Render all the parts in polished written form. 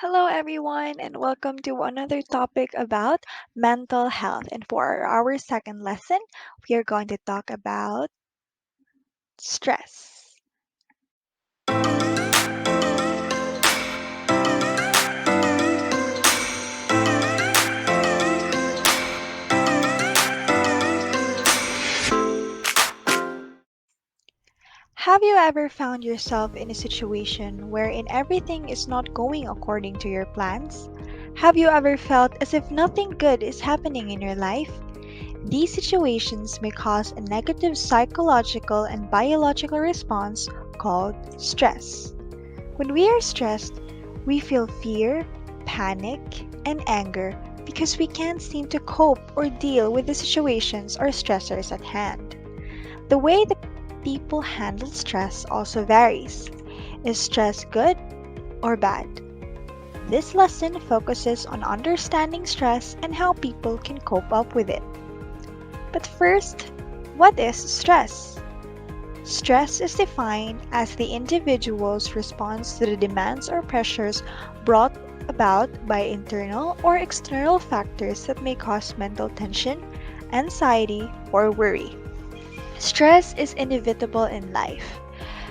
Hello, everyone, and welcome to another topic about mental health. And for our second lesson, we are going to talk about stress. Have you ever found yourself in a situation wherein everything is not going according to your plans? Have you ever felt as if nothing good is happening in your life? These situations may cause a negative psychological and biological response called stress. When we are stressed, we feel fear, panic, and anger because we can't seem to cope or deal with the situations or stressors at hand. The way that people handle stress also varies. Is stress good or bad? This lesson focuses on understanding stress and how people can cope up with it. But first, what is stress? Stress is defined as the individual's response to the demands or pressures brought about by internal or external factors that may cause mental tension, anxiety, or worry. Stress is inevitable in life.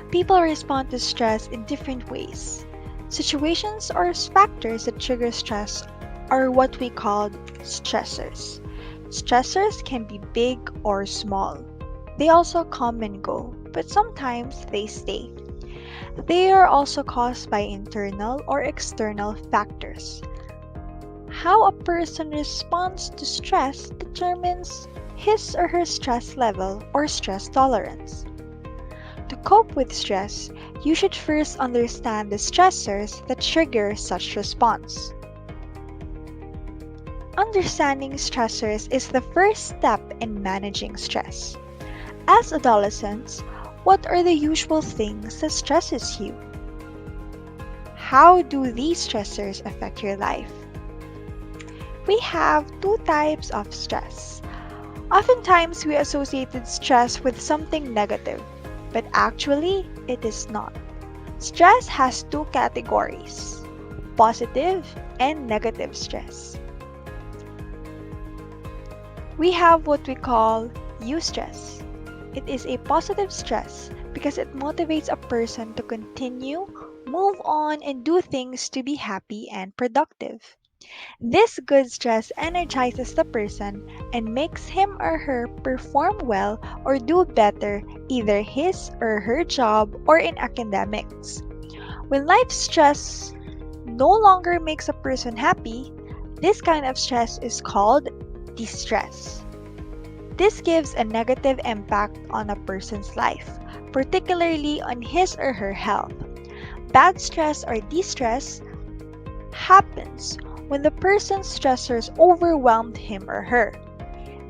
People respond to stress in different ways. Situations or factors that trigger stress are what we call stressors. Stressors can be big or small. They also come and go, but sometimes they stay. They are also caused by internal or external factors. How a person responds to stress determines his or her stress level or stress tolerance. To cope with stress, you should first understand the stressors that trigger such response. Understanding stressors is the first step in managing stress. As adolescents, what are the usual things that stresses you? How do these stressors affect your life? We have two types of stress. Oftentimes we associated stress with something negative, but actually it is not. Stress has two categories: positive and negative stress. We have what we call eustress. It is a positive stress because it motivates a person to continue, move on, and do things to be happy and productive. This good stress energizes the person and makes him or her perform well or do better either his or her job or in academics. When life stress no longer makes a person happy, this kind of stress is called distress. This gives a negative impact on a person's life, particularly on his or her health. Bad stress or distress happens when the person's stressors overwhelmed him or her.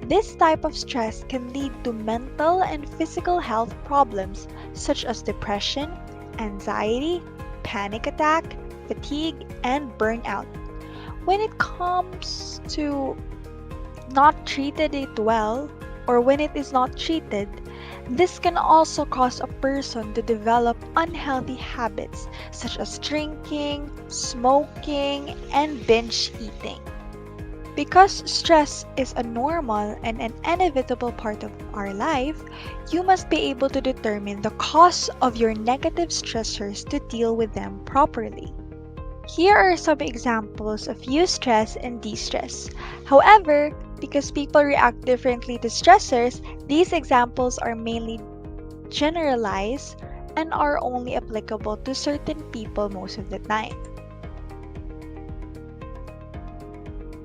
This type of stress can lead to mental and physical health problems such as depression, anxiety, panic attack, fatigue, and burnout. When it comes to not treated it well, or when it is not treated, this can also cause a person to develop unhealthy habits such as drinking, smoking, and binge eating. Because stress is a normal and an inevitable part of our life, you must be able to determine the cause of your negative stressors to deal with them properly. Here are some examples of eustress and distress. However, because people react differently to stressors, these examples are mainly generalized and are only applicable to certain people most of the time.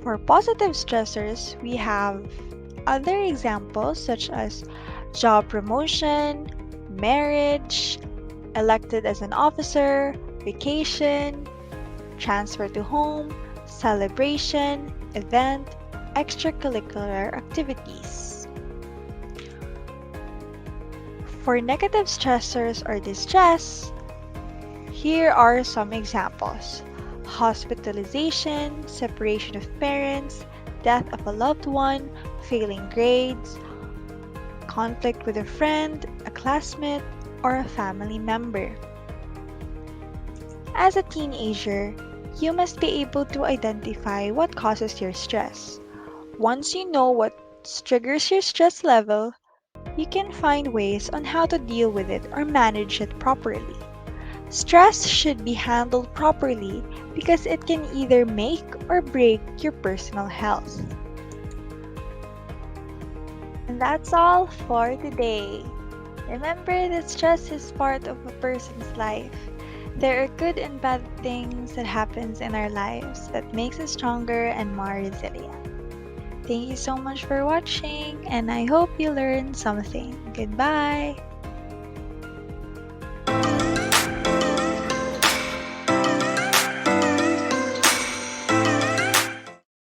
For positive stressors, we have other examples such as job promotion, marriage, elected as an officer, vacation, transfer to home, celebration, event, extracurricular activities. For negative stressors or distress, here are some examples: hospitalization, separation of parents, death of a loved one, failing grades, conflict with a friend, a classmate, or a family member. As a teenager, You must be able to identify what causes your stress. Once you know what triggers your stress level, you can find ways on how to deal with it or manage it properly. Stress should be handled properly because it can either make or break your personal health. And that's all for today. Remember that stress is part of a person's life. There are good and bad things that happens in our lives that makes us stronger and more resilient. Thank you so much for watching and I hope you learned something. Goodbye.